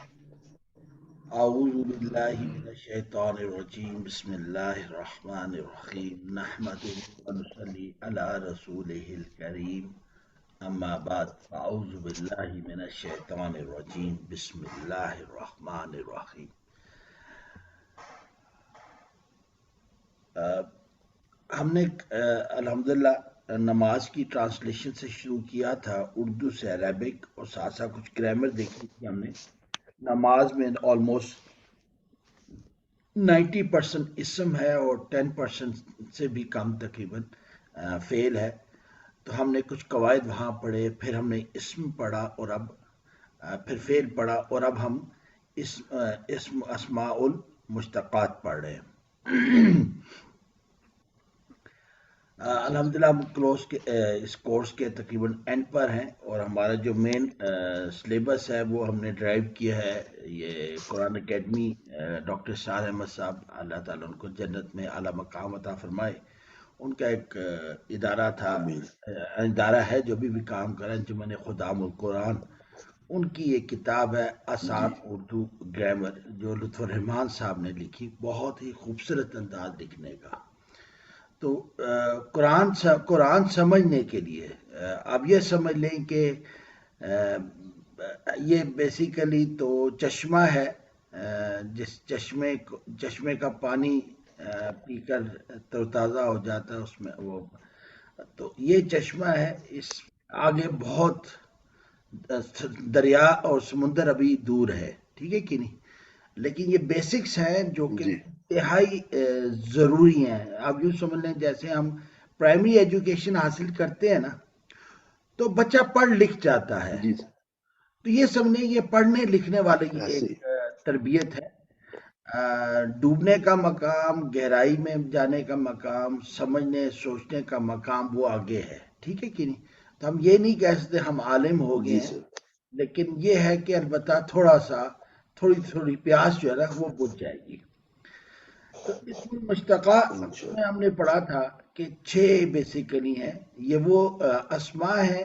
اعوذ باللہ من الشیطان الرجیم بسم اللہ الرحمن الرحیم نحمده ونصلی علی رسولہ الکریم اما بعد اعوذ باللہ من الشیطان الرجیم بسم اللہ الرحمن الرحیم. ہم نے الحمدللہ نماز کی ٹرانسلیشن سے شروع کیا تھا، اردو سے عربک، اور ساتھ ساتھ کچھ گرامر دیکھی تھی ہم نے. نماز میں آلموسٹ 90% اسم ہے اور 10% سے بھی کم تقریباً فعل ہے. تو ہم نے کچھ قواعد وہاں پڑھے، پھر ہم نے اسم پڑھا، اور اب پھر فعل پڑھا، اور اب ہم اسم اسماء المشتقات پڑھ رہے ہیں. الحمدللہ ہم اس کورس کے تقریباً اینڈ پر ہیں، اور ہمارا جو مین سلیبس ہے وہ ہم نے ڈرائیو کیا ہے یہ قرآن اکیڈمی. ڈاکٹر شاہ احمد صاحب، اللہ تعالیٰ ان کو جنت میں اعلیٰ مقام عطا فرمائے، ان کا ایک ادارہ تھا، ادارہ ہے جو بھی کام کریں، انجمن خدام القرآن. ان کی ایک کتاب ہے آسان اردو گرامر، جو لطف الرحمان صاحب نے لکھی، بہت ہی خوبصورت انداز لکھنے کا. تو قرآن سمجھنے کے لیے اب یہ سمجھ لیں کہ یہ بیسیکلی تو چشمہ ہے، جس چشمے کا پانی پی کر تروتازہ ہو جاتا ہے، اس میں وہ تو یہ چشمہ ہے. اس آگے بہت دریا اور سمندر ابھی دور ہے، ٹھیک ہے کہ نہیں، لیکن یہ بیسکس ہیں جو کہ انتہائی ضروری ہیں. آپ یوں سمجھ لیں جیسے ہم پرائمری ایجوکیشن حاصل کرتے ہیں نا، تو بچہ پڑھ لکھ جاتا ہے. تو یہ سمجھیں یہ پڑھنے لکھنے والی ایک تربیت ہے. ڈوبنے کا مقام، گہرائی میں جانے کا مقام، سمجھنے سوچنے کا مقام وہ آگے ہے، ٹھیک ہے کہ نہیں. تو ہم یہ نہیں کہہ سکتے ہم عالم ہو گئے ہیں، لیکن یہ ہے کہ البتہ تھوڑی پیاس جو ہے نا وہ بجھ جائے گی. تو اسم المشتقہ میں ہم نے پڑھا تھا کہ 6 بیسیکلی ہیں. یہ وہ اسماء ہیں.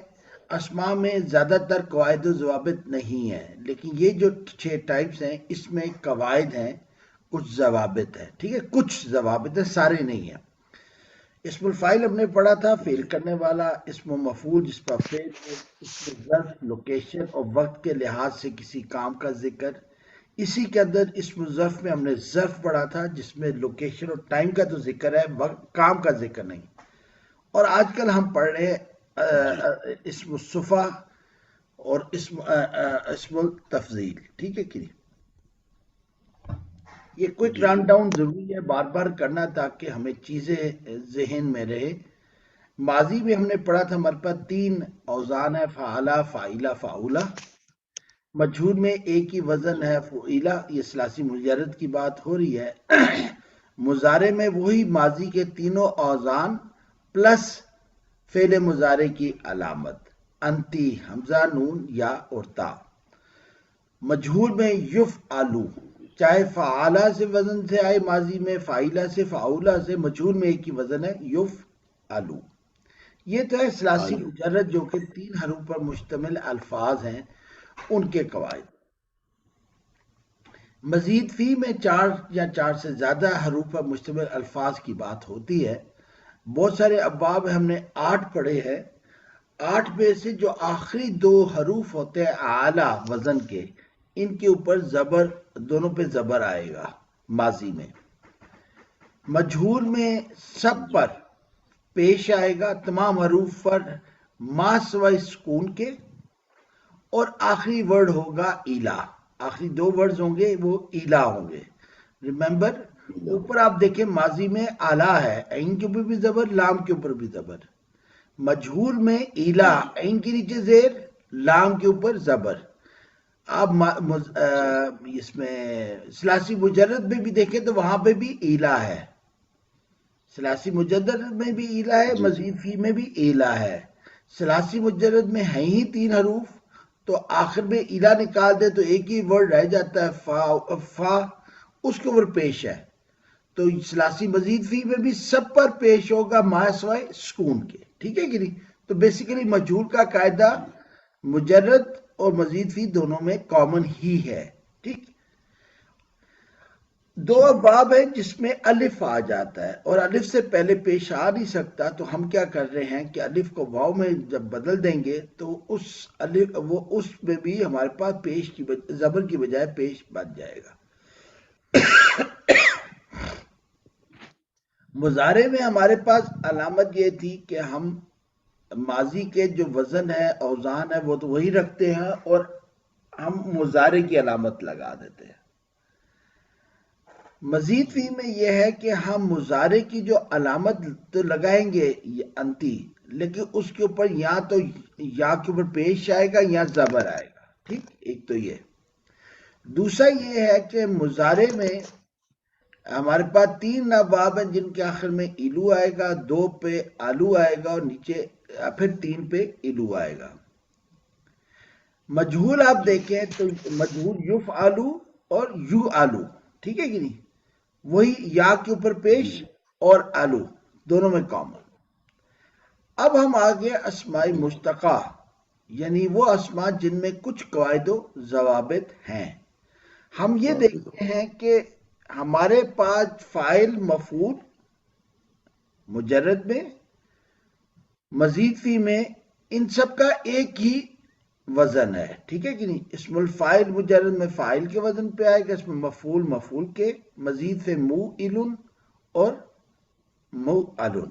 اسماء میں زیادہ تر قواعد و ضوابط نہیں ہیں، لیکن یہ جو 6 ٹائپس ہیں اس میں قواعد ہیں، کچھ ضوابط ہیں، ٹھیک ہے، کچھ ضوابط ہیں، سارے نہیں ہیں. اسم الفاعل ہم نے پڑھا تھا، فعل کرنے والا. اسم مفعول جس پر فعل ہو. اسم ظرف لوکیشن اور وقت کے لحاظ سے کسی کام کا ذکر. اسی کے اندر اسم ظرف میں ہم نے ظرف پڑھا تھا جس میں لوکیشن اور ٹائم کا تو ذکر ہے، وقت کام کا ذکر نہیں. اور آج کل ہم پڑھ رہے ہیں اسم الصفہ اور اسم التفضیل، ٹھیک ہے کہ نہیں. یہ کوئک رن ڈاؤن ضروری ہے بار بار کرنا تاکہ ہمیں چیزیں ذہن میں رہے. ماضی میں ہم نے پڑھا تھا ہمارے پاس 3 اوزان ہے، فعلا، فاعلا، فعولا. مجہول میں ایک ہی وزن ہے، فعیلا. یہ ثلاثی مجرد کی بات ہو رہی ہے. مضارع میں وہی ماضی کے تینوں اوزان پلس فعل مضارع کی علامت، انتی، حمزہ، نون، یا اور تا. مجہول میں یفعلو، چاہے فعالہ سے وزن سے آئے ماضی میں، فاعلہ سے، فعولہ سے، مجہول میں ایک ہی وزن ہے، یفعلو. یہ تو ہے ثلاثی مجرد جو کہ 3 حروف پر مشتمل الفاظ ہیں، ان کے قواعد. مزید فی میں 4 یا 4 سے زیادہ حروف پر مشتمل الفاظ کی بات ہوتی ہے. بہت سارے ابواب ہم نے 8 پڑھے ہیں. 8 میں سے جو آخری 2 حروف ہوتے ہیں اعلیٰ وزن کے، ان کے اوپر زبر، دونوں پہ زبر آئے گا ماضی میں. مجہول میں سب پر پیش آئے گا، تمام حروف پر ما سوائے سکون کے، اور آخری ورڈ ہوگا ایلا. آخری 2 ورڈز ہوں گے وہ ایلا ہوں گے. ریممبر اوپر آپ دیکھیں ماضی میں اعلیٰ ہے، عین کے اوپر بھی زبر، لام کے اوپر بھی زبر. مجہول میں ایلا، عین کے نیچے زیر، لام کے اوپر زبر. آپ اس میں ثلاثی مجرد میں بھی دیکھیں تو وہاں پہ بھی ایلا ہے. ثلاثی مجرد میں بھی ایلا ہے، مزید فی میں بھی ایلا ہے. ثلاثی مجرد میں ہیں ہی 3 حروف، تو آخر میں ایلا نکال دے تو ایک ہی ورڈ رہ جاتا ہے، فا، اس کے اوپر پیش ہے. تو ثلاثی مزید فی میں بھی سب پر پیش ہوگا ما سوائے سکون کے، ٹھیک ہے کہ نہیں. تو بیسیکلی مجہول کا قاعدہ مجرد اور مزید فی دونوں میں کامن ہی ہے. ٹھیک. دو ابواب ہیں جس میں الف آ جاتا ہے اور الف سے پہلے پیش آ نہیں سکتا، تو ہم کیا کر رہے ہیں کہ الف کو واو میں جب بدل دیں گے تو اس میں بھی ہمارے پاس پیش کی زبر کی بجائے پیش بن جائے گا. مضارع میں ہمارے پاس علامت یہ تھی کہ ہم ماضی کے جو وزن ہے اوزان ہے وہ تو وہی رکھتے ہیں اور ہم مضارع کی علامت لگا دیتے ہیں. مزید فی میں یہ ہے کہ ہم مضارع کی جو علامت تو لگائیں گے انتی، لیکن اس کے اوپر یا تو یا کے اوپر پیش آئے گا یا زبر آئے گا. ٹھیک، ایک تو یہ. دوسرا یہ ہے کہ مضارع میں ہمارے پاس 3 ابواب ہیں جن کے آخر میں ایلو آئے گا، 2 پہ آلو آئے گا اور نیچے پھر 3 پہ ایلو آئے گا. مجہول آپ دیکھیں تو مجہول یف آلو اور یو آلو، ٹھیک ہے کہ نہیں، وہی یا کے اوپر پیش اور آلو دونوں میں کامن. اب ہم آگے اسماء مشتقہ، یعنی وہ اسماء جن میں کچھ قواعد و ضوابط ہیں. ہم یہ دیکھتے ہیں کہ ہمارے پاس فاعل مفعول مجرد میں، مزید فی میں، ان سب کا ایک ہی وزن ہے. ٹھیک ہے کہ نہیں. اسم الفاعل مجرد میں فاعل کے وزن پہ آئے گا، اسم مفعول مفعول کے، مزید سے موئلن اور موعلن.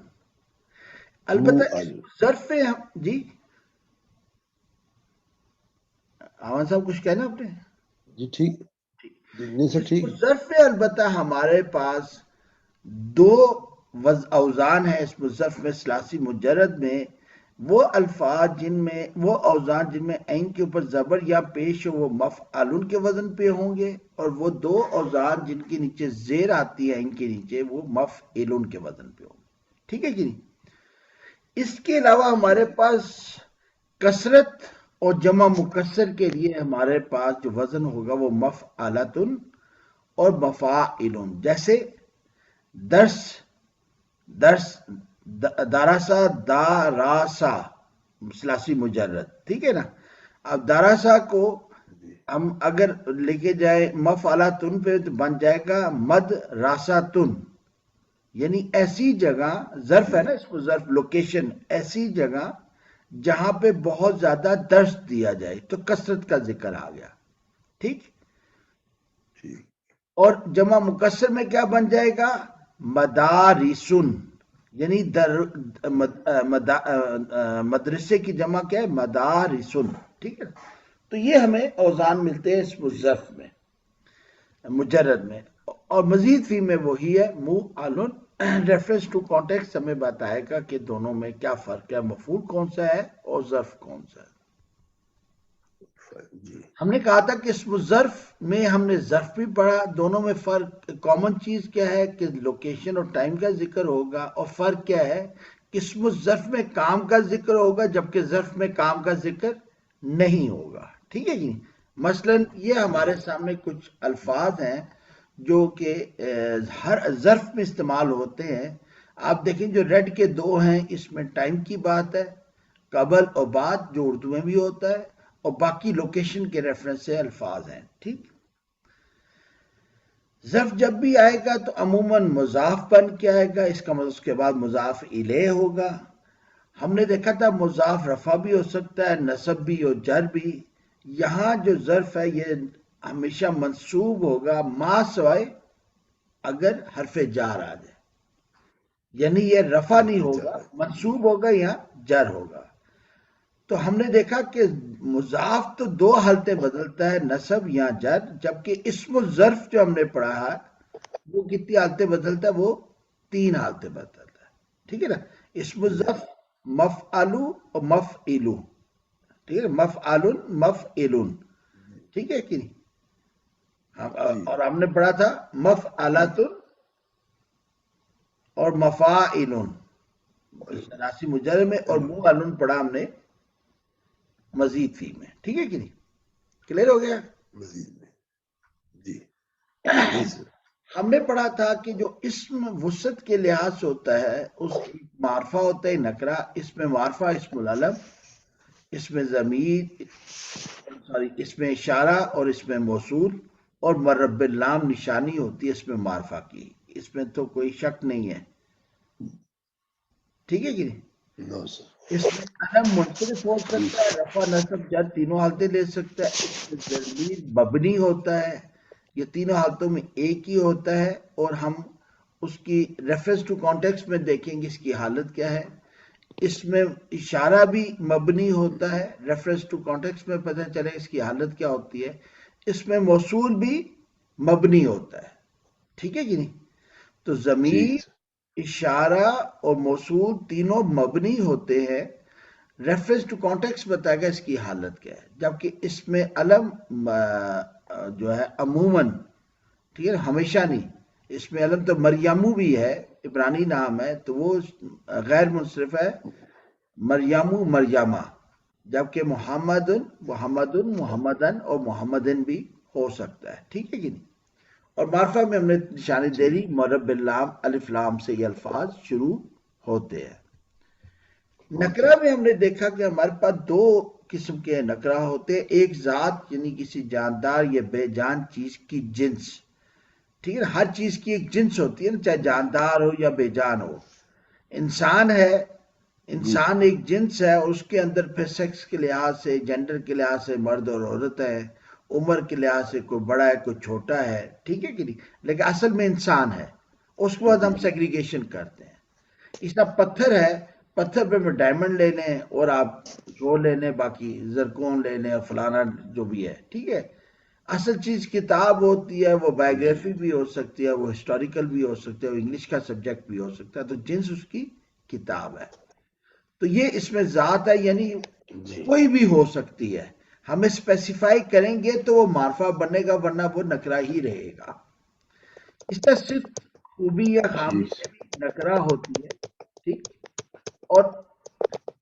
البتہ ظرف جی آوان صاحب کچھ کہنا آپ نے؟ جی ٹھیک، نہیں سر ٹھیک. ظرف البتہ ہمارے پاس 2 اوزان ہیں اسم ظرف میں ثلاثی مجرد میں. وہ الفاظ جن میں، وہ اوزان جن میں عین کے اوپر زبر یا پیش ہو وہ مفعلن کے وزن پہ ہوں گے، اور وہ 2 اوزان جن کے نیچے زیر آتی ہے عین کے نیچے وہ مفعلن کے وزن پہ ہوں گے. ٹھیک ہے کہ نہیں. اس کے علاوہ ہمارے پاس کثرت اور جمع مکسر کے لیے ہمارے پاس جو وزن ہوگا وہ مفعلتن اور مفاعلن. جیسے درس، داراسا، داراسا ثلاثی مجرد. ٹھیک ہے نا. اب داراسا کو ہم اگر لے کے جائیں مفعلتن پہ تو بن جائے گا مد راساتن، یعنی ایسی جگہ، ظرف ہے نا اس کو ظرف لوکیشن، ایسی جگہ جہاں پہ بہت زیادہ درس دیا جائے تو کثرت کا ذکر آ گیا. ٹھیک. اور جمع مکسر میں کیا بن جائے گا مدارسن، یعنی مدرسے کی جمع کیا ہے مدارسن. ٹھیک ہے. تو یہ ہمیں اوزان ملتے ہیں اسم الظرف میں مجرد میں. اور مزید فی میں وہی ہے موعلن. ریفرنس ٹو کانٹیکسٹ ہمیں بتائے گا کہ دونوں میں کیا فرق ہے، مفعول کون سا ہے اور ظرف کون سا ہے. ہم نے کہا تھا کہ اسم الظرف میں ہم نے ظرف بھی پڑھا، دونوں میں فرق، کامن چیز کیا ہے کہ لوکیشن اور ٹائم کا ذکر ہوگا، اور فرق کیا ہے کہ اسم الظرف میں کام کا ذکر ہوگا جبکہ ظرف میں کام کا ذکر نہیں ہوگا. ٹھیک ہے جی. مثلا یہ ہمارے سامنے کچھ الفاظ ہیں جو کہ ہر ظرف میں استعمال ہوتے ہیں. آپ دیکھیں جو ریڈ کے 2 ہیں اس میں ٹائم کی بات ہے، قبل اور بعد جو اردو میں بھی ہوتا ہے، اور باقی لوکیشن کے ریفرنس سے الفاظ ہیں. ٹھیک. ظرف جب بھی آئے گا تو عموماً مضاف بن کے آئے گا، اس کا مطلب اس کے بعد مضاف الیہ ہوگا. ہم نے دیکھا تھا مضاف رفع بھی ہو سکتا ہے، نصب بھی اور جر بھی. یہاں جو ظرف ہے یہ ہمیشہ منصوب ہوگا ما سوائے اگر حرف جار آ جائے، یعنی یہ رفع نہیں ہوگا، منصوب ہوگا یا جر ہوگا. تو ہم نے دیکھا کہ مضاف تو 2 حالتیں بدلتا ہے، نصب یا جر، جبکہ اسم الظرف جو ہم نے پڑھا ہے وہ کتنی حالتیں بدلتا ہے، وہ 3 حالتیں بدلتا ہے. ٹھیک ہے نا. اسم الظرف مفعلو اور مفعلو. ٹھیک ہے. مفعلن مفعلن. ٹھیک ہے کہ نہیں. اور ہم نے پڑھا تھا مفعلتن اور مفاعلن ثلاثی مجرد میں، اور موعلن پڑھا ہم نے مزید فی میں. ٹھیک ہے کہ نہیں. کلیئر ہو گیا. مزید میں جی. ہم نے پڑھا تھا کہ جو اسم وسعت کے لحاظ سے ہوتا ہے اس کی معرفہ ہوتا ہے نکرہ، اس میں معرفہ اسم العلم، اس میں ضمیر، اس میں اشارہ اور اس میں موصول. اور مرب اللام نشانی ہوتی ہے اس میں معرفہ کی، اس میں تو کوئی شک نہیں ہے، ٹھیک ہے کہ نہیں؟ نو سر. اس میں علم منصرف ہو جی سکتا ہے، رفع نصب جر تینوں حالتیں لے سکتا ہے، اس میں ضمیر مبنی ہوتا ہے، یہ تینوں حالتوں میں ایک ہی ہوتا ہے، اور ہم اس کی ریفرنس ٹو کانٹیکسٹ میں دیکھیں گے اس کی حالت کیا ہے۔ اس میں اشارہ بھی مبنی ہوتا ہے، ریفرنس ٹو کانٹیکسٹ میں پتہ چلے اس کی حالت کیا ہوتی ہے۔ اس میں موصول بھی مبنی ہوتا ہے، ٹھیک ہے کہ نہیں؟ تو ضمیر، ٹھیک سر. اشارہ اور موصول تینوں مبنی ہوتے ہیں، ریفرنس ٹو کانٹیکسٹ بتائے گا اس کی حالت کیا ہے، جبکہ اس میں علم جو ہے عموماً، ٹھیک ہے، ہمیشہ نہیں، اس میں علم تو مریمو بھی ہے، عبرانی نام ہے تو وہ غیر منصرف ہے، مریمو مریمہ، جبکہ محمد محمدن اور محمدن بھی ہو سکتا ہے، ٹھیک ہے کہ نہیں؟ اور معرفہ میں ہم نے نشانی دے دی، مرب اللام الف لام سے یہ الفاظ شروع ہوتے ہیں۔ ہوتے نکرہ میں ہم نے دیکھا کہ ہمارے پاس دو قسم کے نکرہ ہوتے ہیں، ایک ذات یعنی کسی جاندار یا بے جان چیز کی جنس، ٹھیک ہے، ہر چیز کی ایک جنس ہوتی ہے نا، چاہے جاندار ہو یا بے جان ہو۔ انسان ہے، جی انسان ایک جنس ہے، اور اس کے اندر پھر سیکس کے لحاظ سے، جینڈر کے لحاظ سے مرد اور عورت ہے، عمر کے لحاظ سے کوئی بڑا ہے کوئی چھوٹا ہے، ٹھیک ہے کہ نہیں؟ لیکن اصل میں انسان ہے، اس کے بعد جی ہم سیگریگیشن کرتے ہیں۔ اس طرح پتھر ہے، پتھر پہ میں ڈائمنڈ لے لیں اور آپ وہ لے لیں، باقی زرکون لے لیں اور فلانا جو بھی ہے، ٹھیک ہے۔ اصل چیز کتاب ہوتی ہے، وہ جی بایوگرافی بھی ہو سکتی ہے، وہ ہسٹوریکل بھی ہو سکتا ہے، وہ انگلش کا سبجیکٹ بھی ہو سکتا ہے، تو جنس اس کی کتاب ہے۔ تو یہ اس میں ذات ہے، یعنی جی کوئی بھی ہو سکتی ہے، ہم اسپیسیفائی کریں گے تو وہ معرفہ بنے گا، ورنہ وہ نکرہ ہی رہے گا۔ اس طرح صرف خوبی یا جی خامی میں بھی نکرہ ہوتی ہے، ٹھیک۔ اور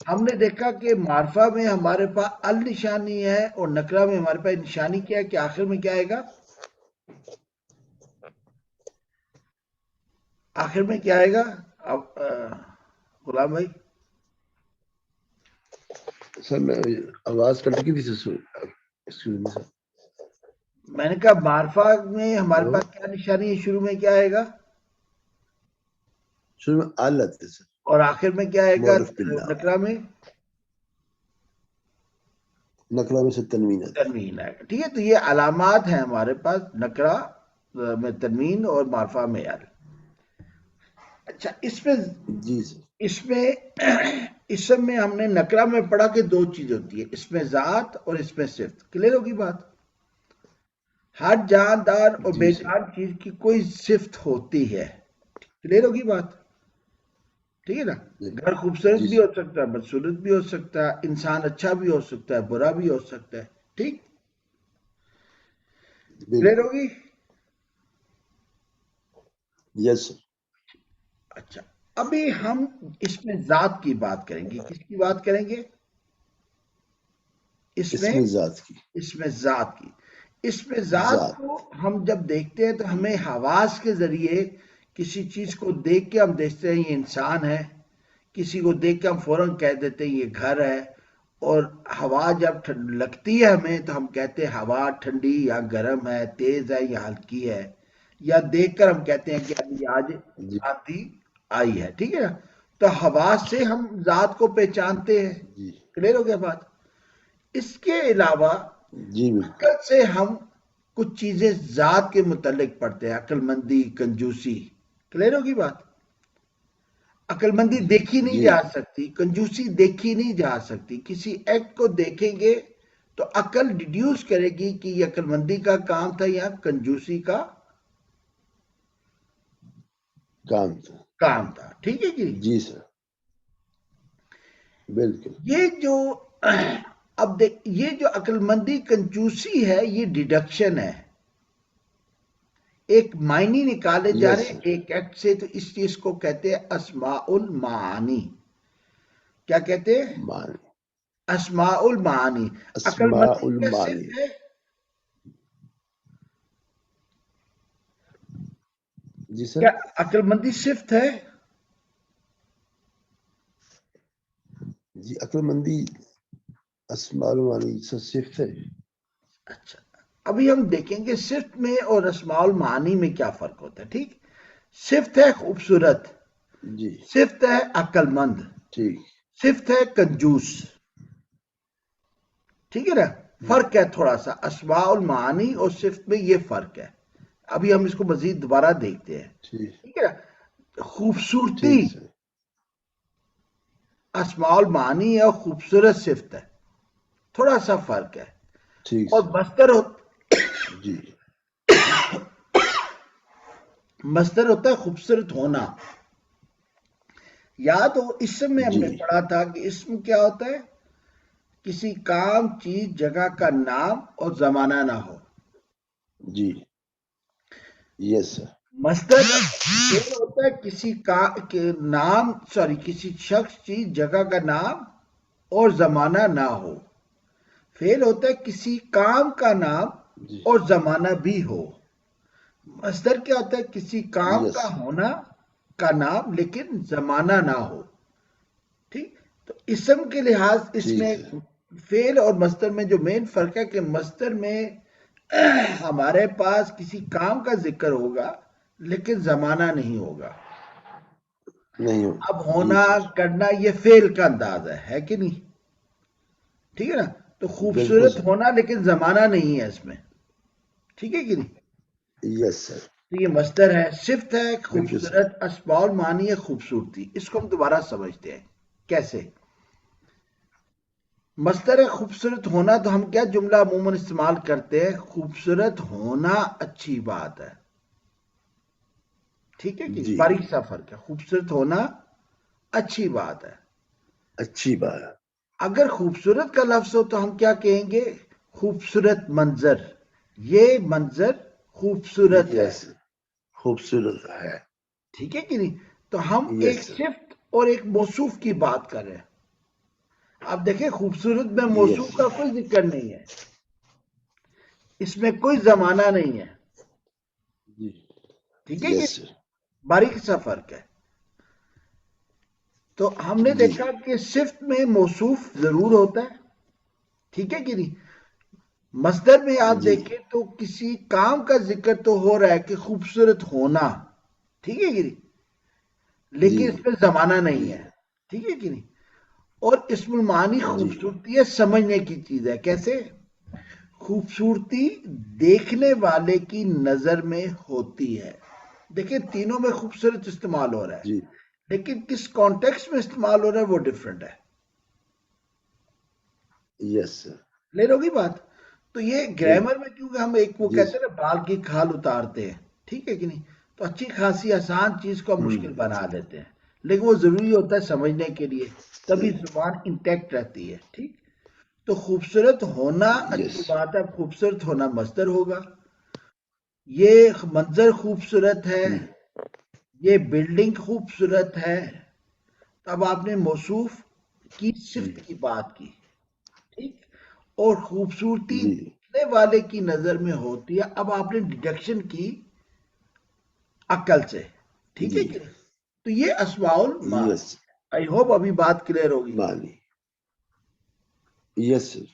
ہم نے دیکھا کہ معرفہ میں ہمارے پاس ال نشانی ہے، اور نکرہ میں ہمارے پاس نشانی کیا ہے کہ آخر میں کیا آئے گا؟ آخر میں کیا آئے گا؟ اب غلام بھائی، سر. میں آواز کٹ گئی تھی سر. ایکسکیوز می سر. میں نے کہا معرفہ میں ہمارے ہلو. پاس کیا نشانی ہے، شروع میں کیا آئے گا شروع میں آل آتے سر. اور آخر میں کیا آئے گا؟ معرف باللہ. نکرہ میں نقلہ میں سے تنوین آتی ہے. تنوین آئے گا، ٹھیک ہے۔ تو یہ علامات ہیں ہمارے پاس، نکرہ میں تنوین اور معرفہ میں ال۔ اچھا، جی سر. اس میں اسم میں ہم نے نکرہ میں پڑھا کہ دو چیز ہوتی ہے، اس میں ذات اور اس میں صفت، کلیئر ہوگی بات؟ ہر جاندار اور جی بے سر. جان چیز کی کوئی صفت ہوتی ہے، کلیئر ہوگی بات؟ ٹھیک ہے نا؟ گھر خوبصورت جی بھی سر. ہو سکتا ہے، بدصورت بھی ہو سکتا ہے، انسان اچھا بھی ہو سکتا ہے، برا بھی ہو سکتا ہے، ٹھیک، کلیئر بالکل. ہوگی؟ یس سر. اچھا، ابھی ہم اس میں ذات کی بات کریں گے، کس کی بات کریں گے؟ اس اس میں میں ذات کی. اس میں ذات کی، اس میں ذات ذات. کو ہم جب دیکھتے ہیں تو ہمیں حواس کے ذریعے کسی چیز کو دیکھ کے ہم دیکھتے ہیں یہ انسان ہے، کسی کو دیکھ کے ہم فوراً کہہ دیتے ہیں یہ گھر ہے، اور ہوا جب لگتی ہے ہمیں تو ہم کہتے ہیں ہوا ٹھنڈی یا گرم ہے، تیز ہے یا ہلکی ہے، یا دیکھ کر ہم کہتے ہیں کہ ابھی آج جی آندھی آئی ہے، ٹھیک ہے نا؟ تو حواس سے ہم ذات کو پہچانتے ہیں، جی کلیئر ہو گیا بات؟ اس کے علاوہ جی بالکل. عقل سے ہم کچھ چیزیں ذات کے متعلق پڑھتے ہیں، عقل مندی، کنجوسی، کلیئر ہوگی بات؟ عقل مندی دیکھی نہیں جی جا سکتی، کنجوسی دیکھی نہیں جا سکتی، کسی ایکٹ کو دیکھیں گے تو عقل ڈیڈیوس کرے گی کہ یہ عقل مندی کا کام تھا یا کنجوسی کا کام تھا. کام تھا، ٹھیک ہے جی؟ جی سر. بالکل. یہ جو اب دیکھ، یہ جو عقل مندی کنجوسی ہے یہ ڈیڈکشن ہے، ایک معنی نکالے جا یس رہے ہیں سر. ایک ایکٹ سے، تو اس چیز کو کہتے ہیں اسماء المعانی۔ کیا کہتے ہیں؟ مان. اسماء المعانی۔ عقل اسماء مندی کیا المعانی. صفت ہے؟ جی سر. کیا عقل مندی صفت ہے؟ جی عقل مندی اسماء المعانی سے صفت ہے. اچھا، ابھی ہم دیکھیں گے صفت میں اور اسماء المعانی میں کیا فرق ہوتا ہے. ٹھیک، صفت ہے خوبصورت، جی صفت ہے عقل مند، ٹھیک. صفت ہے کنجوس. ٹھیک ہے نا، فرق ہے تھوڑا سا اسماء المعانی اور صفت میں، یہ فرق ہے. ابھی ہم اس کو مزید دوبارہ دیکھتے ہیں. ٹھیک ٹھیک ہے نا، خوبصورتی ٹھیک سر. اسماء المعانی ہے اور خوبصورت صفت ہے، تھوڑا سا فرق ہے. ٹھیک اور سر. جی مصدر ہوتا ہے خوبصورت ہونا. یاد ہو اسم میں ہم نے جی پڑھا تھا کہ اسم کیا ہوتا ہے؟ کسی کام، چیز، جگہ کا نام اور زمانہ نہ ہو. جی یس سر. مصدر فعل ہوتا ہے کسی نام، کسی شخص، چیز، جگہ کا نام اور زمانہ نہ ہو. فعل ہوتا ہے کسی کام کا نام جی اور زمانہ بھی ہو. مصدر کیا ہوتا ہے؟ کسی کام یس کا ہونا کا نام لیکن زمانہ نہ ہو. ٹھیک، تو اسم کے لحاظ اس ٹھیک میں سر. فعل اور مصدر میں جو مین فرق ہے کہ مصدر میں ہمارے پاس کسی کام کا ذکر ہوگا لیکن زمانہ نہیں ہوگا. نہیں ہو. اب جی ہونا، سر. کرنا، یہ فعل کا انداز ہے کہ نہیں؟ ٹھیک ہے نا، تو بالکل خوبصورت سر. ہونا لیکن زمانہ نہیں ہے اس میں. ٹھیک ہے کہ نہیں؟ یس سر. تو یہ مصدر ہے. صفت ہے بالکل سر. خوبصورت، اسماء المعانی ہے خوبصورتی. اس کو ہم دوبارہ سمجھتے ہیں کیسے. مصدر ہے خوبصورت ہونا، تو ہم کیا جملہ عموماً استعمال کرتے ہیں؟ خوبصورت ہونا اچھی بات ہے. ٹھیک ہے کہ جی باریک سا فرق ہے. خوبصورت ہونا اچھی بات ہے. اچھی بات ہے. اگر خوبصورت کا لفظ ہو تو ہم کیا کہیں گے؟ خوبصورت منظر، یہ منظر خوبصورت ہے. یس خوبصورت ہے. ٹھیک ہے کہ نہیں؟ تو ہم یس ایک سر. صفت اور ایک موصوف کی بات کر رہے ہیں. اب دیکھیں خوبصورت میں یس موصوف سر. کا کوئی ذکر نہیں ہے، اس میں کوئی زمانہ نہیں ہے. جی ٹھیک ہے کہ یس سر. باریک سا فرق ہے. تو ہم نے جی دیکھا کہ صفت میں موصوف ضرور ہوتا ہے. ٹھیک ہے کہ نہیں؟ مصدر میں آپ جی دیکھیں تو کسی کام کا ذکر تو ہو رہا ہے کہ خوبصورت ہونا. ٹھیک ہے کہ نہیں؟ جی لیکن اس میں زمانہ نہیں جی ہے. ٹھیک ہے کہ نہیں؟ اور اسم المعانی جی خوبصورتی ہے سمجھنے کی چیز ہے. کیسے؟ خوبصورتی دیکھنے والے کی نظر میں ہوتی ہے. دیکھیں تینوں میں خوبصورت استعمال ہو رہا ہے جی لیکن کس کانٹیکس میں استعمال ہو رہا ہے وہ ڈیفرنٹ ہے. یس سر. لے لو گی بات. تو یہ گرامر میں کیونکہ ہم ایک وہ جی کہتے ہیں نا بال کی کھال اتارتے ہیں. ٹھیک ہے کہ نہیں؟ تو اچھی خاصی آسان چیز کو ہم مشکل بنا دیتے ہیں لیکن وہ ضروری ہوتا ہے سمجھنے کے لیے، تبھی زبان انٹیکٹ رہتی ہے. ٹھیک، تو خوبصورت ہونا یس اچھی بات ہے. خوبصورت ہونا مصدر ہوگا. یہ منظر خوبصورت ہے، یہ بلڈنگ خوبصورت ہے. اب آپ نے موصوف کی جی صفت کی بات کی. ٹھیک، اور خوبصورتی جی دیکھنے والے کی نظر میں ہوتی ہے. اب آپ نے ڈیڈکشن کی عقل سے. ٹھیک ہے جی کہ نہیں؟ تو یہ اسماء المعانی. یس آئی ہوپ ابھی بات کلیئر ہوگی. مانی. یس سر.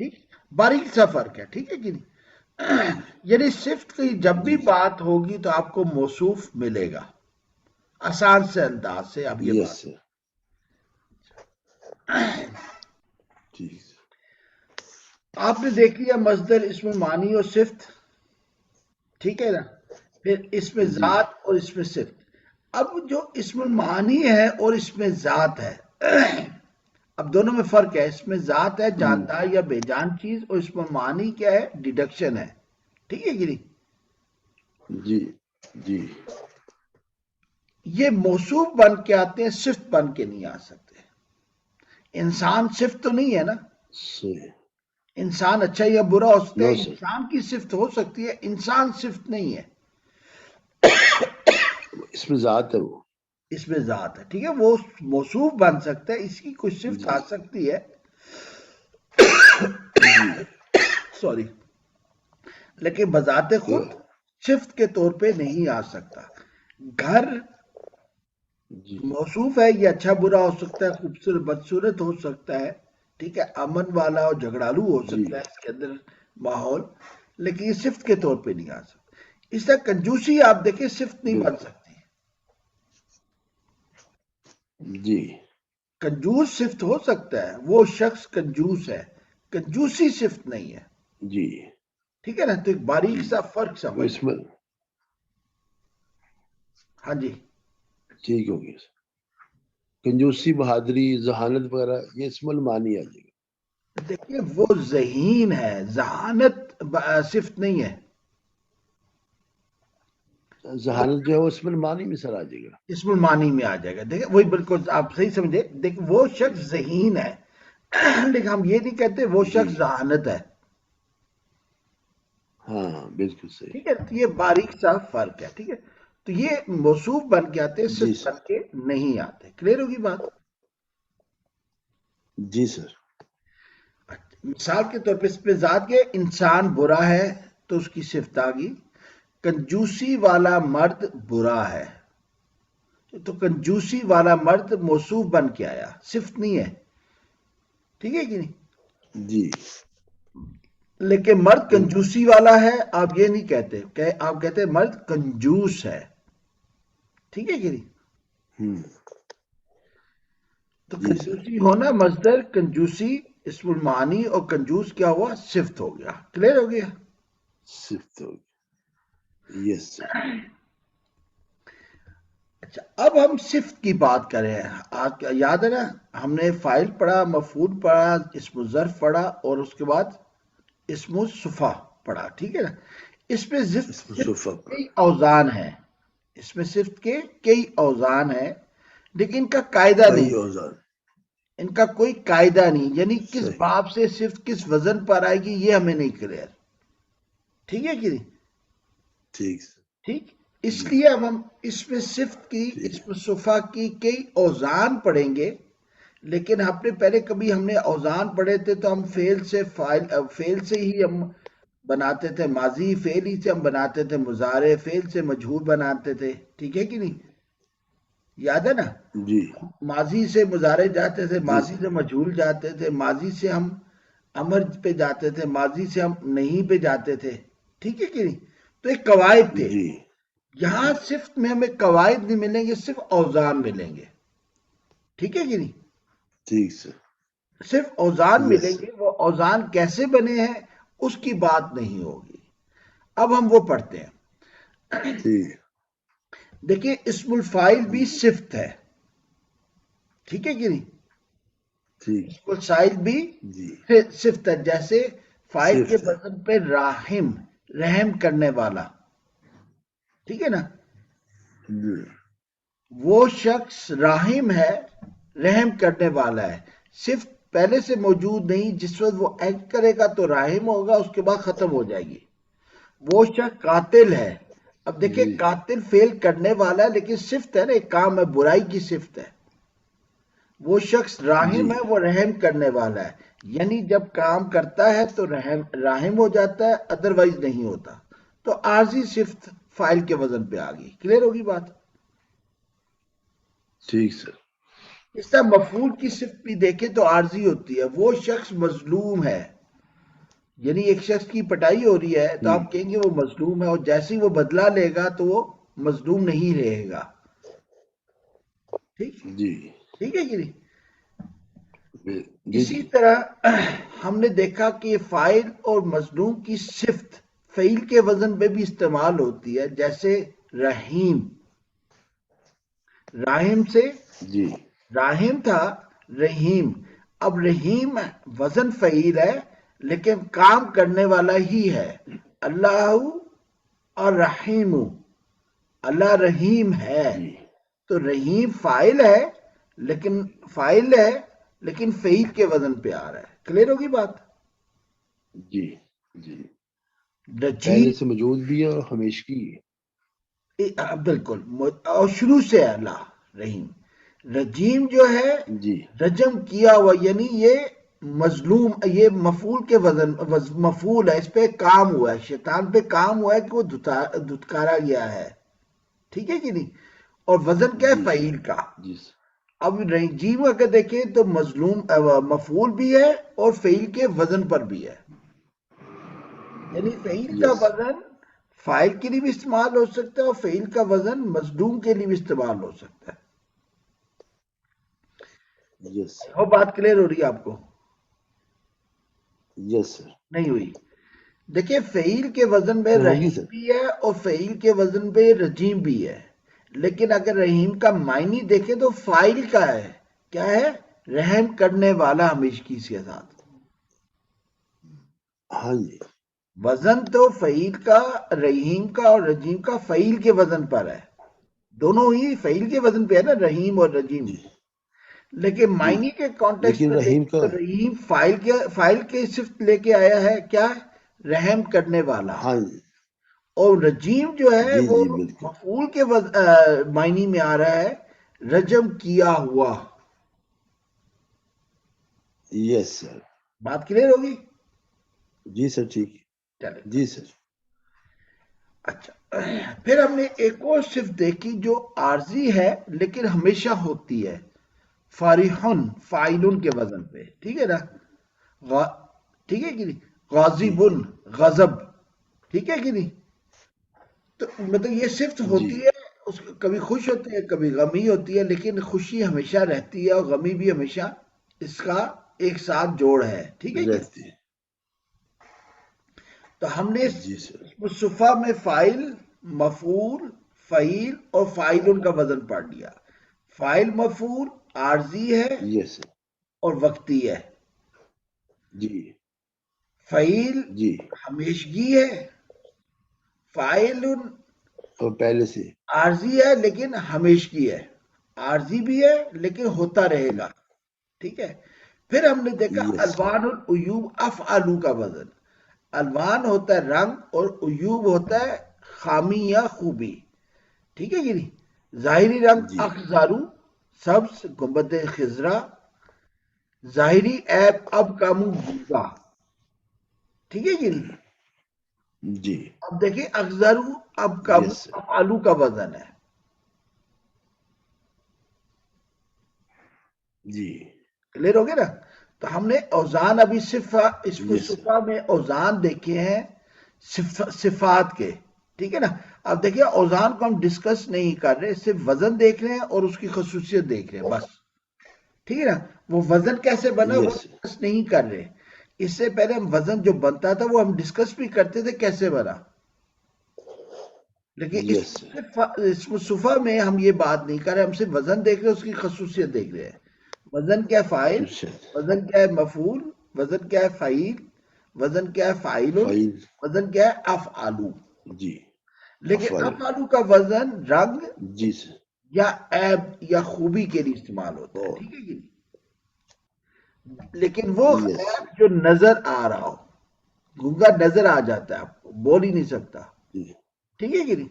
ٹھیک، باریک سا فرق ہے. ٹھیک ہے کہ نہیں؟ یعنی صفت کی جب بھی جی بات ہوگی تو آپ کو موصوف ملے گا. آسان سے انداز سے آپ یہ یس بات. سر. ٹھیک سر. آپ نے دیکھ لیا مصدر، اسم معنی اور صفت. ٹھیک ہے نا؟ پھر اس میں جی ذات اور اس میں صفت. اب جو اسم المعانی ہے اور اس میں ذات ہے، اب دونوں میں فرق ہے. اس میں ذات ہے جاندار یا بے جان چیز، اور اس میں معنی کیا ہے؟ ڈیڈکشن ہے. ٹھیک ہے کہ نہیں؟ جی جی یہ موصوف بن کے آتے ہیں، صفت بن کے نہیں آ سکتے. انسان صفت تو نہیں ہے نا. صحیح. انسان اچھا یا برا ہو سکتا ہے، نو سر. انسان کی صفت ہو سکتی ہے، انسان صفت نہیں ہے. اس میں ذات ہے وہ. اس میں ذات ہے. ٹھیک ہے، وہ موصوف بن سکتا ہے، اس کی کوئی صفت جی آ سکتی ہے. جی سوری، لیکن بذات خود صفت کے طور پہ نہیں آ سکتا. گھر جی موصوف ہے، یہ اچھا برا ہو سکتا ہے، خوبصورت بدصورت ہو سکتا ہے. ٹھیک ہے، امن والا اور جھگڑالو ہو جی سکتا ہے اس کے اندر ماحول. لیکن یہ صفت کے طور پہ نہیں آ سکتی. اس طرح کنجوسی آپ دیکھیں صفت نہیں بن سکتی. جی کنجوس صفت ہو سکتا ہے، وہ شخص کنجوس ہے، کنجوسی صفت نہیں ہے. جی ٹھیک ہے نا؟ تو ایک باریک جی سا فرق وہ سمجھ. اس میں ہاں جی ٹھیک ہوگی. کنجوسی، بہادری، ذہانت وغیرہ یہ اسم المعانی آ جائے گا. دیکھیے وہ ذہین ہے، ذہانت صفت نہیں ہے. ذہانت جو ہے وہ اسم المعانی میں سر آ جائے گا. اسم المعانی میں آ جائے گا. دیکھیں وہی بالکل آپ صحیح سمجھے. دیکھیں وہ شخص ذہین ہے لیکن ہم یہ نہیں کہتے وہ جی شخص ذہانت ہے. ہاں بالکل صحیح. ٹھیک ہے، تو یہ باریک سا فرق ہے. ٹھیک ہے، تو یہ موصوف بن کے آتے، جی صفت سر. بن کے نہیں آتے. کلیئر ہوگی بات؟ جی سر. مثال کے طور پہ اس پہ ذات کے انسان برا ہے تو اس کی صفت آ گئی. کنجوسی والا مرد برا ہے تو کنجوسی والا مرد موصوف بن کے آیا، صفت نہیں ہے. ٹھیک ہے کہ نہیں؟ جی لیکن مرد بالکل. کنجوسی والا ہے آپ یہ نہیں کہتے، کہ آپ کہتے ہیں مرد کنجوس ہے. ٹھیک ہے کہ نہیں؟ ہوں. تو جی سر. کنجوسی ہونا مصدر، کنجوسی اسم المعانی، اور کنجوس کیا ہوا؟ صفت ہو گیا. کلیئر ہو گیا؟ صفت ہوگی. یس سر. اچھا اب ہم صفت کی بات کریں. آپ یاد ہے نا ہم نے فاعل پڑھا، مفعول پڑھا، اسم الظرف پڑھا، اور اس کے بعد اسم الصفہ پڑھا. ٹھیک ہے نا؟ اس میں اسم صفت صفہ پر. کئی اوزان ہیں. اس میں صفت کے کئی اوزان ہیں لیکن ان کا قاعدہ کئی نہیں. اوزار. ان کا کوئی قاعدہ نہیں، یعنی کس صحیح. باب سے صفت کس وزن پر آئے گی یہ ہمیں نہیں کلیئر. ٹھیک ہے کہ نہیں؟ ٹھیک سر. ٹھیک. اس جی لیے اب ہم اس میں صفت کی، ٹھیک. اسم صفہ کی کئی اوزان پڑھیں گے. لیکن ہم نے پہلے کبھی ہم نے اوزان پڑھے تھے تو ہم فعل سے ہی ہم بناتے تھے، ماضی فعل ہی سے ہم بناتے تھے، مضارع فعل سے مجہول بناتے تھے. ٹھیک ہے کہ نہیں؟ یاد ہے نا؟ جی ماضی سے مضارع جاتے تھے، جی ماضی سر. سے مجہول جاتے تھے، ماضی سے ہم امر پہ جاتے تھے، ماضی سے ہم نہیں پہ جاتے تھے. ٹھیک ہے کہ نہیں؟ تو ایک قواعد تھے. جی یہاں جی صفت میں ہمیں قواعد نہیں ملیں گے، صرف اوزان ملیں گے. ٹھیک ہے کہ نہیں؟ ٹھیک سر. صرف اوزان یس ملیں سر. گے. وہ اوزان کیسے بنے ہیں اس کی بات نہیں ہوگی. اب ہم وہ پڑھتے ہیں. ٹھیک. دیکھیں اسم الفاعل بھی جی صفت ہے. ٹھیک ہے کہ نہیں؟ ٹھیک. اسم الفاعل بھی جی صفت ہے. جیسے فاعل کے صفت ہے. وزن پہ راحم، رحم کرنے والا. ٹھیک ہے نا؟ جی وہ شخص راحم ہے، رحم کرنے والا ہے. صفت پہلے سے موجود نہیں، جس وقت وہ ایکٹ کرے گا تو راحم ہوگا، اس کے بعد ختم ہو جائے گی. وہ شخص قاتل ہے. اب دیکھیں جی قاتل فیل کرنے والا ہے لیکن صفت ہے نا، ایک کام ہے، برائی کی صفت ہے. وہ شخص جی راحم ہے، وہ رحم کرنے والا ہے. یعنی جب کام کرتا ہے تو راحم ہو جاتا ہے، ادروائز نہیں ہوتا. تو عارضی صفت فاعل کے وزن پہ آ گئی. کلیئر ہوگی بات؟ ٹھیک سر. اس طرح مفعول کی صفت بھی دیکھیں تو عارضی ہوتی ہے. وہ شخص مظلوم ہے، یعنی ایک شخص کی پٹائی ہو رہی ہے تو ہوں. آپ کہیں گے وہ مظلوم ہے، اور جیسے ہی وہ بدلہ لے گا تو وہ مظلوم نہیں رہے گا. ٹھیک جی ٹھیک ہے کہ نہیں؟ جی اسی جی طرح ہم نے دیکھا کہ فاعل اور مظلوم کی صفت فعیل کے وزن پہ بھی استعمال ہوتی ہے. جیسے رحیم، راحم سے جی راحم تھا رحیم. اب رحیم وزن فعیل ہے لیکن کام کرنے والا ہی ہے. اللہ اور رحیم، اللہ رحیم ہے. جی تو رحیم فاعل ہے لیکن فعیل کے وزن پہ آ رہا ہے. کلیئر ہوگی بات؟ جی جی. پہلے رجیم، سے موجود بھی ہے اور ہمیشگی ہے. بالکل، اور شروع سے ہے اللہ رحیم. رجیم جو ہے جی رجم کیا ہوا، یعنی یہ مظلوم، یہ مفعول کے وزن مفعول ہے، اس پہ کام ہوا ہے، شیطان پہ کام ہوا ہے کہ وہ دھتکارا گیا ہے. ٹھیک ہے کہ نہیں؟ اور وزن کیا ہے؟ جی فعیل کا. جی سر. اب رجیم اگر دیکھیں تو مظلوم مفعول بھی ہے اور فعیل کے وزن پر بھی ہے. یعنی فعیل کا یس وزن فاعل کے لیے بھی استعمال ہو سکتا ہے اور فعیل کا وزن مصدوم کے لیے بھی استعمال ہو سکتا ہے. یس وہ بات کلیئر ہو رہی ہے آپ کو؟ یس سر نہیں ہوئی؟ دیکھیں فعیل کے وزن میں ہوگی رحیم سر. بھی ہے اور فعیل کے وزن پہ رجیم بھی ہے، لیکن اگر رحیم کا معنی دیکھیں تو فاعل کا ہے. کیا ہے؟ رحم کرنے والا ہمیشگی کے ساتھ. ہاں جی وزن تو فعیل کا، رحیم کا اور رجیم کا فعیل کے وزن پر ہے، دونوں ہی فعیل کے وزن پہ ہے نا، رحیم اور رجیم. جی لیکن جی معنی کے کانٹیکسٹ لیکن میں رحیم دیکھیں کا تو رحیم فاعل کے صفت لے کے آیا ہے، کیا؟ رحم کرنے والا. ہاں جی اور رجیم جو ہے جی وہ جی بالکل مفعول کے معنی میں آ رہا ہے، رجم کیا ہوا. یس سر. بات کلیئر ہوگی؟ جی سر ٹھیک ہے. چلے. جی سر. اچھا، پھر ہم نے ایک اور صفت دیکھی جو عارضی ہے لیکن ہمیشہ ہوتی ہے، فارحن فاعلن کے وزن پہ. ٹھیک ہے نا؟ ٹھیک ہے کہ نہیں؟ جی غاضبن غضب. ٹھیک ہے کہ نہیں؟ تو مطلب یہ صفت جی ہوتی ہے، کبھی خوش ہوتی ہے کبھی غمی ہوتی ہے، لیکن خوشی ہمیشہ رہتی ہے اور غمی بھی ہمیشہ اس کا ایک ساتھ جوڑ ہے. ٹھیک ہے کہ نہیں؟ رہتی ہے. تو ہم نے جی سر. صفحہ میں فاعل، مفعول، فعیل اور فاعلن کا وزن پڑھ لیا. فاعل مفعول عارضی ہے یس سر. اور وقتی ہے. جی فعیل جی ہمیشگی ہے. فاعل اور پہلے سے. عارضی ہے لیکن ہمیشگی ہے. عارضی بھی ہے لیکن ہوتا رہے گا. ٹھیک ہے. پھر ہم نے دیکھا یس سر. الوان العیوب افعالو کا وزن. الوان ہوتا ہے رنگ اور عیوب ہوتا ہے خامی یا خوبی. ٹھیک ہے کہ نہیں؟ ظاہری رنگ جی اخضارو سبز گنبد خضرا. ظاہری عیب اب کامو گنگا. ٹھیک ہے کہ نہیں؟ جی اب دیکھیں اخضارو اب کامو یس سر. افعالو کا وزن ہے. جی کلیئر ہو گیا نا؟ تو ہم نے اوزان ابھی اس میں یس سر. صفحہ میں اوزان دیکھے ہیں صفات کے. ٹھیک ہے نا؟ اب دیکھیں اوزان کو ہم ڈسکس نہیں کر رہے، صرف وزن دیکھ رہے ہیں اور اس کی خصوصیت دیکھ رہے ہیں بس. ٹھیک ہے نا؟ وہ وزن کیسے بنا وہ یس سر. ڈسکس نہیں کر رہے. اس سے پہلے ہم وزن جو بنتا تھا وہ ہم ڈسکس بھی کرتے تھے کیسے بنا، لیکن یس سر. اس صفحہ میں ہم یہ بات نہیں کر رہے، ہم صرف وزن دیکھ رہے ہیں، اس کی خصوصیت دیکھ رہے ہیں. وزن کیا ہے؟ فاعل. ارشاد. وزن کیا ہے؟ مفعول. وزن کیا ہے؟ فعیل. وزن کیا ہے؟ فاعلن. فائل. وزن کیا ہے؟ افعالو. جی لیکن افعال. افعالو کا وزن رنگ جی سر. یا عیب یا خوبی کے لیے استعمال ہوتا ہے. اور ٹھیک ہے کہ نہیں؟ لیکن وہ یس عیب سر. جو نظر آ رہا ہو، گنگا نظر آ جاتا ہے آپ کو، بول ہی نہیں سکتا. جی ٹھیک ہے کہ نہیں؟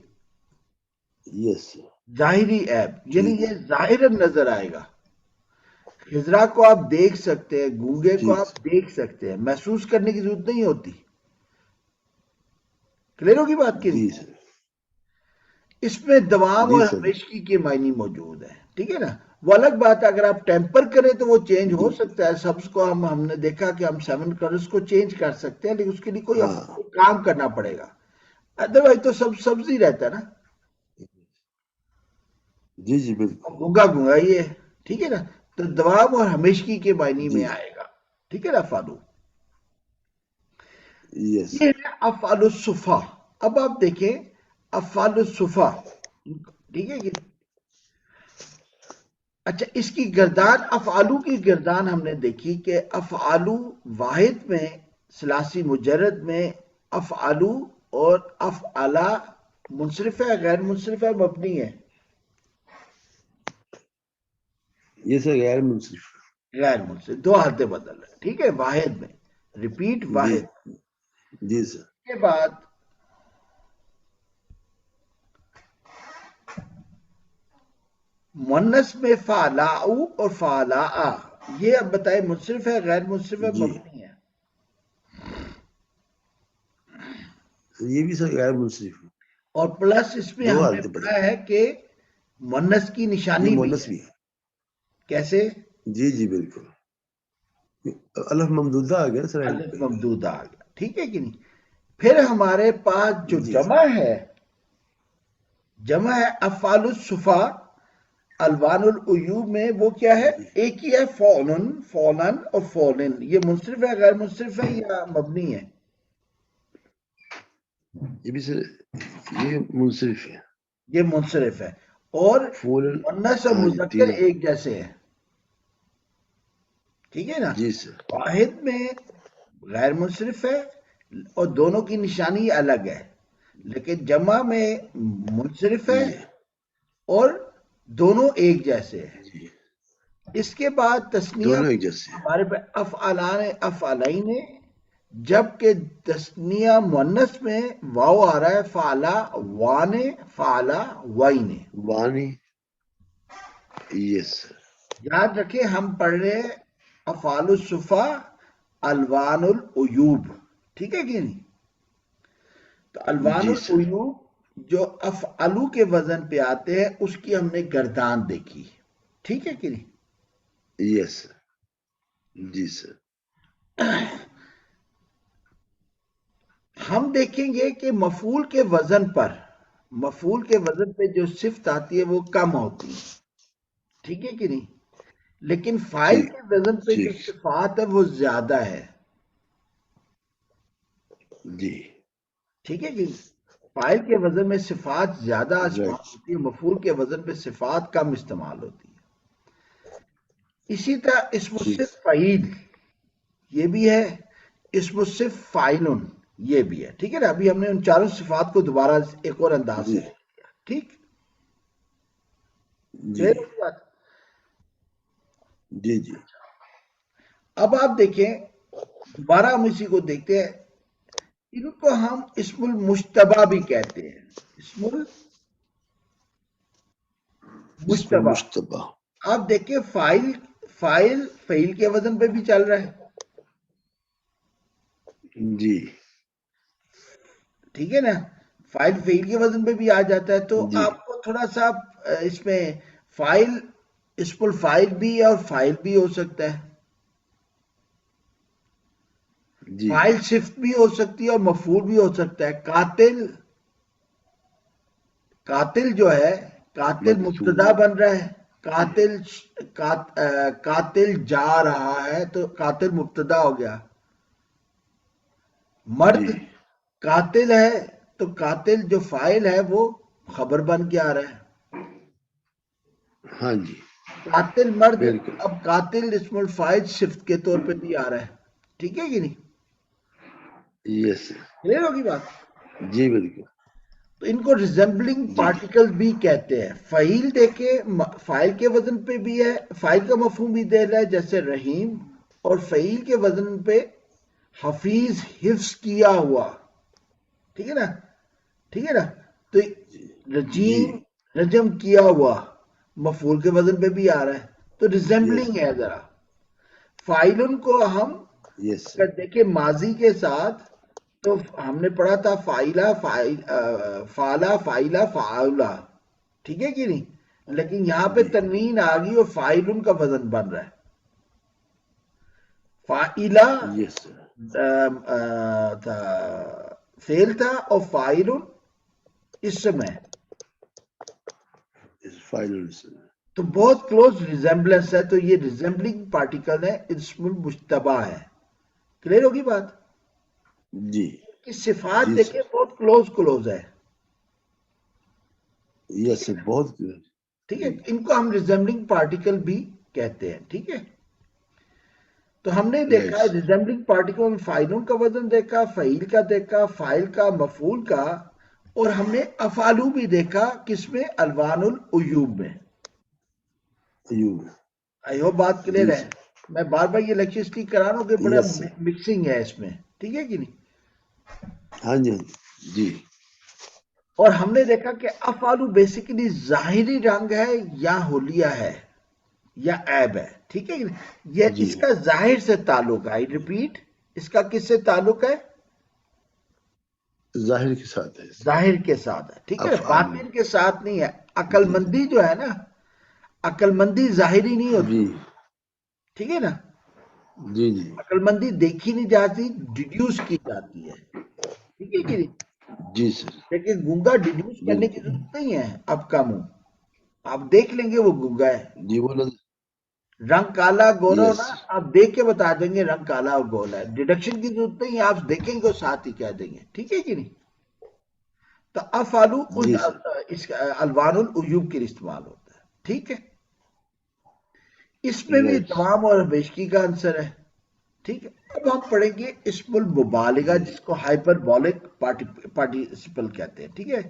یس سر. ظاہری عیب یعنی ٹھیک یہ ہے. ظاہراً نظر آئے گا. خضرا کو آپ دیکھ سکتے ہیں، گونگے کو ٹھیک آپ سر. دیکھ سکتے ہیں، محسوس کرنے کی ضرورت نہیں ہوتی. کلیئر ہوگی بات کی جی نہیں؟ سر. اس میں دوام جی اور سر. ہمیشگی کے معنی موجود ہیں. ٹھیک ہے نا؟ وہ الگ بات ہے، اگر آپ ٹیمپر کریں تو وہ چینج ہو جی سکتا ہے. سبز کو ہم نے دیکھا کہ ہم 7 کلرز کو چینج کر سکتے ہیں، لیکن اس کے لیے کوئی ہاں کام کرنا پڑے گا. ادروائز تو سب سبز ہی رہتا ہے نا، جی جی بالکل. گونگا گونگا ہی ہے. ٹھیک ہے نا؟ تو دوام اور ہمیشگی کے معنی جی میں آئے گا. ٹھیک ہے نا فالو؟ یس یہ سر. ہے افعال الصفا. اب آپ دیکھیں افعال الصفا. ٹھیک ہے کہ اچھا اس کی گردان، افعالو کی گردان ہم نے دیکھی کہ افعالو واحد میں ثلاثی مجرد میں افعالو اور افعلا منصرف ہے، غیر منصرف ہے، مبنی ہے. یہ سر غیر منصرف. غیر منصرف، دو حالتیں بدل رہے ہیں. ٹھیک ہے؟ واحد میں ریپیٹ جی واحد جی سر. کے بعد مونس میں فعلاؤ اور فعلاء. یہ اب بتائیں منصرف ہے، غیر منصرف ہے، جی مبنی ہے؟ یہ بھی سر غیر منصرف ہے. اور پلس اس میں دو ہم نے حالتیں بدل. پڑھا ہے کہ مونس کی یہ نشانی بھی مونس ہے. بھی ہے. کیسے؟ جی جی بالکل. الف ممدودہ آ گیا سر اینڈ الف پہ. ممدود آ گیا. ٹھیک ہے کہ نہیں؟ پھر ہمارے پاس جو جی جمع ہے افعال الصفا الوان العیوب میں، وہ کیا ہے؟ جی ایک ہی ہے، فعلن، فعلن اور فعلن. یہ منصرف ہے، غیر منصرف ہے یا مبنی ہے؟ یہ بھی سر یہ منصرف ہے. یہ منصرف ہے. اور فولن مؤنث اور ہاں جی مذکر تینوں. ایک جیسے ہیں. ٹھیک ہے نا؟ جی سر. واحد میں غیر منصرف ہے اور دونوں کی نشانی الگ ہے، لیکن جمع میں منصرف ہے جی اور دونوں ایک جیسے ہیں. جی اس کے بعد تثنیہ دونوں ایک جیسے ہیں. ہمارے پہ افعالان افعالین ہے، جبکہ تثنیہ مؤنث میں واو آ رہا ہے، فعلا وانے، فعلا وائنے. وانی. یس سر. یاد رکھیں ہم پڑھ رہے ہیں افعال الصفا الوان العیوب. ٹھیک ہے کہ نہیں؟ تو الوان جی سر. العیوب جو افعلو کے وزن پہ آتے ہیں اس کی ہم نے گردان دیکھی. ٹھیک ہے کہ نہیں؟ یس سر. جی سر. ہم دیکھیں گے کہ مفعول کے وزن پہ جو صفت آتی ہے وہ کم ہوتی ہے. ٹھیک ہے کہ نہیں؟ لیکن فاعل ٹھیک کے وزن پہ جو ٹھیک. صفات ہے وہ زیادہ ہے. جی ٹھیک ہے کہ فاعل کے وزن میں صفات زیادہ استعمال رائٹ. ہوتی ہے، مفعول کے وزن پہ صفات کم استعمال ہوتی ہے. اسی طرح اسم ٹھیک. الصرف فعیل یہ بھی ہے، اسم الصرف فاعلن یہ بھی ہے. ٹھیک ہے نا؟ ابھی ہم نے ان چاروں صفات کو دوبارہ ایک اور انداز جی سے دیکھ لیا. ٹھیک جی کلیئر ہوگی بات؟ جی جی اب آپ دیکھیں، دوبارہ ہم اسی کو دیکھتے ہیں. ان کو ہم اسم المشتبہ بھی کہتے ہیں. اسم اس پر المشتبہ. مشتبہ. آپ دیکھیں فائل فعیل کے وزن پہ بھی چل رہا ہے. جی ٹھیک ہے نا؟ فائل فعیل کے وزن پہ بھی آ جاتا ہے. تو جی آپ کو تھوڑا سا اس میں فائل اسم الفائل بھی ہے اور فائل بھی ہو سکتا ہے. جی فائل صفت بھی ہو سکتی ہے اور مفعول بھی ہو سکتا ہے. قاتل جو ہے، قاتل مقتول. مبتدا بن رہا ہے. قاتل جا رہا ہے تو قاتل مبتدا ہو گیا. مرد جی قاتل ہے تو قاتل جو فاعل ہے وہ خبر بن کے آ رہا ہے. ہاں جی قاتل مرد، بالکل. اب قاتل اسم الفاعل صفت کے طور پہ بھی آ رہا ہے. ٹھیک ہے کہ نہیں؟ یس. کلیئر ہوگی بات؟ جی بالکل. تو ان کو ریزمبلنگ جی پارٹیکل بھی کہتے ہیں. فعیل دیکھے فاعل کے وزن پہ بھی ہے، فاعل کا مفہوم بھی دے رہا ہے جیسے رحیم، اور فعیل کے وزن پہ حفیظ، حفظ کیا ہوا. ٹھیک ہے نا؟ ٹھیک ہے نا؟ تو جی رجیم، رجم کیا ہوا، مفعول کے وزن پہ بھی آ رہا ہے. تو یس ریزمبلنگ ہے ذرا. فائلن کو ہم یس اگر دیکھیں ماضی کے ساتھ تو ہم نے پڑھا تھا فائلہ، فعلا، فائلہ، فعلا. ٹھیک ہے کہ نہیں؟ لیکن یہاں پہ جی تنوین آ گئی اور فائلن کا وزن بن رہا ہے. فائلہ یس سر. فعل تھا اور فائلن اسم ہے. فائنل. تو بہت کلوز ریزمبلنس ہے. تو یہ ریزمبلنگ پارٹیکل ہے، اسم المشتبہ ہے. کلیئر ہوگی بات؟ جی کی صفات جی دیکھیں سر. بہت کلوز ہے. یس ٹھیک ہے سر بہت. ٹھیک ہے. جی ان کو ہم ریزمبلنگ پارٹیکل بھی کہتے ہیں. ٹھیک ہے. تو ہم نے رائٹ دیکھا سر. ریزمبلنگ پارٹیکل، فائلوں کا وزن دیکھا، فعیل کا دیکھا، فائل کا، مفعول کا، اور ہم نے افعالو بھی دیکھا. کس میں؟ الوان العیوب میں. آئی ہوپ بات جی کلیئر ہے. سر. میں بار بار یہ لیکچر اس لیے کرا رہا ہوں کہ بڑا یس سر. مکسنگ ہے اس میں. ٹھیک ہے کہ نہیں؟ ہاں جی ہاں جی. جی اور ہم نے دیکھا کہ افعالو بیسیکلی ظاہری رنگ ہے یا حلیہ ہے یا عیب ہے. ٹھیک ہے کہ نہیں؟ یہ جی اس کا ظاہر سے تعلق ہے. آئی ریپیٹ، اس کا کس سے تعلق ہے؟ ظاہر کے ساتھ ہے. ظاہر کے ساتھ ہے. ٹھیک ہے نا؟ افعال. باطن کے ساتھ نہیں ہے. عقل جی مندی جو ہے نا، عقل مندی ظاہری نہیں ہوتی. جی ٹھیک ہے نا؟ جی جی عقل مندی دیکھی نہیں جاتی، ڈیڈیوس کی جاتی ہے. ٹھیک ہے کہ نہیں؟ جی سر لیکن گونگا ڈیڈیوس کرنے کی بالکل ضرورت نہیں ہے اب کا منہ، آپ دیکھ لیں گے وہ گونگا ہے، جی وہ رنگ کالا گورا یس ہونا آپ دیکھ کے بتا دیں گے رنگ کالا اور گولا ہے، ڈیڈکشن کی ضرورت نہیں ہے، آپ دیکھیں گے اور ساتھ ہی کہہ دیں گے، ٹھیک ہے کہ نہیں؟ تو افعلو جی سر اس کا الوان العیوب کے لیے استعمال ہوتا ہے، ٹھیک ہے؟ اس میں بھی رائٹ دوام اور بیشکی کا عنصر ہے، ٹھیک ہے؟ اب ہم پڑھیں گے اسم المبالغہ جی جس کو ہائپربولک پارٹیسپل کہتے ہیں، ٹھیک ہے؟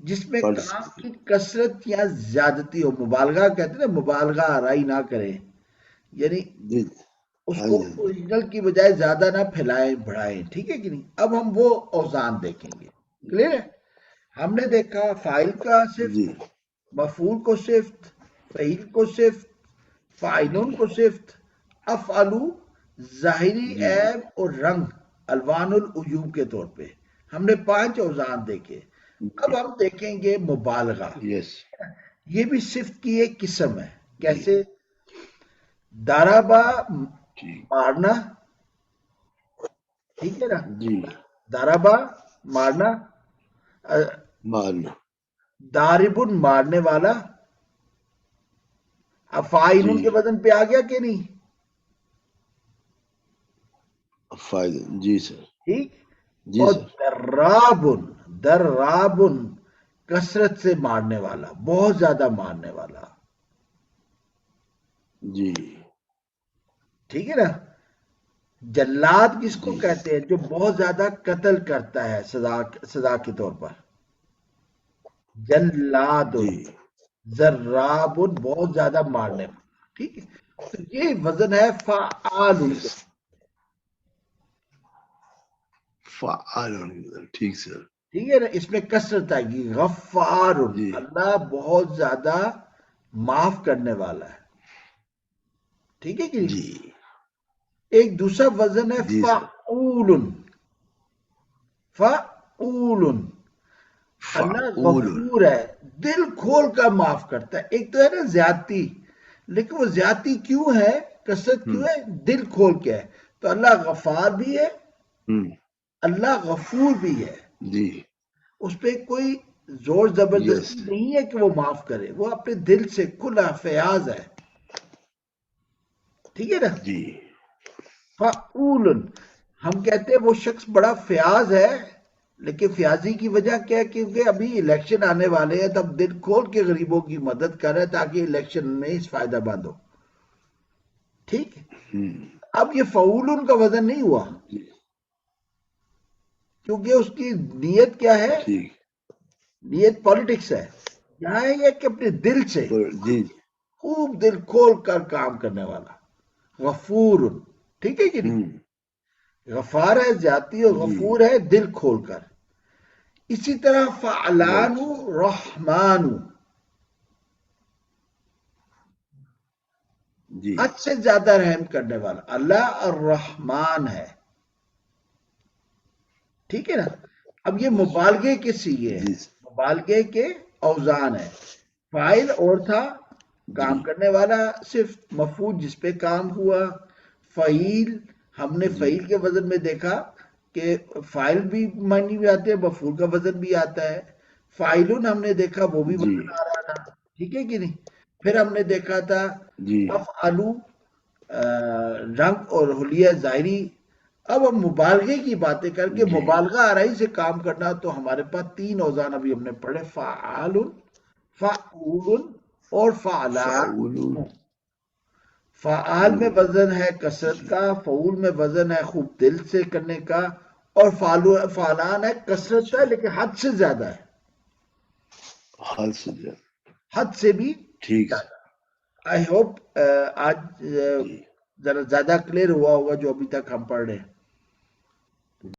جس میں کام کی کثرت یا زیادتی ہو، مبالغہ کہتے ہیں نا، مبالغہ آرائی نہ کریں، یعنی جی اس ہاں کو جی ہاں جی اوریجنل کی بجائے زیادہ نہ پھیلائیں بڑھائیں، ٹھیک ہے کہ نہیں؟ اب ہم وہ اوزان دیکھیں گے، کلیئر ہے؟ ہم نے دیکھا فاعل کا صفت، جی مفعول کو صفت، فعیل کو صفت، فاعلون کو صفت، افعلو ظاہری جی عیب اور رنگ الوان العیوب کے طور پہ ہم نے 5 اوزان دیکھے۔ اب ہم دیکھیں گے مبالغہ، یس یہ بھی صفت کی ایک قسم ہے، جی کیسے؟ دارابا ٹھیک مارنا، ٹھیک ہے نا؟ جی دارابا مارنا، مارنا داربن مارنے والا، اب جی فاعلون کے وزن پہ آ گیا کہ نہیں؟ فائدہ جی سر ٹھیک، جی اور سر درابن کثرت سے مارنے والا، بہت زیادہ مارنے والا، جی ٹھیک ہے نا؟ جلاد کس کو جی کہتے ہیں؟ جو بہت زیادہ قتل کرتا ہے سزا کے طور پر، جلاد، جی ذراب بہت زیادہ مارنے والا، ٹھیک ہے؟ تو یہ وزن ہے فعال یس کے، فعال ٹھیک سر ٹھیک ہے نا؟ اس میں کثرت آئے گی، غفار، جی اللہ بہت زیادہ معاف کرنے والا ہے، ٹھیک ہے کہ نہیں؟ جی ایک دوسرا وزن ہے جی سر فعول، فعول، اللہ فعول غفور ہے، دل کھول کر معاف کرتا ہے۔ ایک تو ہے نا زیادتی، لیکن وہ زیادتی کیوں ہے، کثرت کیوں ہے؟ دل کھول کے ہے، تو اللہ غفار بھی ہے، اللہ غفور بھی ہے، جی اس پہ کوئی زور یس زبردستی نہیں ہے کہ وہ معاف کرے، وہ اپنے دل سے کھلا فیاض ہے، ٹھیک ہے نا؟ جی فعول، ہم کہتے ہیں وہ شخص بڑا فیاض ہے، لیکن فیاضی کی وجہ کیا ہے؟ کیونکہ ابھی الیکشن آنے والے ہیں، تب دل کھول کے غریبوں کی مدد کر رہے ہیں تاکہ الیکشن میں اس فائدہ مند ہو، ٹھیک ہے؟ اب یہ فعول کا وزن نہیں ہوا، جی کیونکہ اس کی نیت کیا ہے؟ ٹھیک نیت پالیٹکس ہے، یہاں ہے یہ کہ اپنے دل سے جی خوب دل کھول کر کام کرنے والا، غفور، ٹھیک ہے کہ نہیں؟ غفار ہے ذاتی اور جی غفور ہے دل کھول کر۔ اسی طرح فعلان رائٹ رحمان، جی حد سے زیادہ رحم کرنے والا اللہ الرحمن ہے، ٹھیک ہے نا؟ اب یہ مبالغے کے سیغے ہیں، جی مبالغے کے اوزان ہے، فاعل اور تھا، جی کام کرنے والا صرف، مفعول جس پہ کام ہوا، فعیل، ہم نے جی فعیل کے وزن میں دیکھا کہ فاعل بھی معنی میں آتے ہیں، مفعول کا وزن بھی آتا ہے، فاعلون ہم نے دیکھا وہ بھی جی وزن آ رہا تھا، ٹھیک ہے کہ نہیں؟ پھر ہم نے دیکھا تھا جی افعلو، رنگ اور حلیہ ظاہری۔ اب ہم مبالغے کی باتیں کر کے جی مبالغہ آرائی سے کام کرنا، تو ہمارے پاس 3 اوزان ابھی ہم نے پڑھے، فعال، فعول اور فعلان۔ فعول فعال میں وزن ہے کثرت جی کا، فعول میں وزن ہے خوب دل سے کرنے کا، اور فعلان ہے کثرت کا جی لیکن حد سے زیادہ ہے، حال سے زیادہ حد سے بھی ٹھیک زیادہ۔ آئی ہوپ آج جی ذرا زیادہ کلیئر ہوا ہوگا جو ابھی تک ہم پڑھ رہے ہیں۔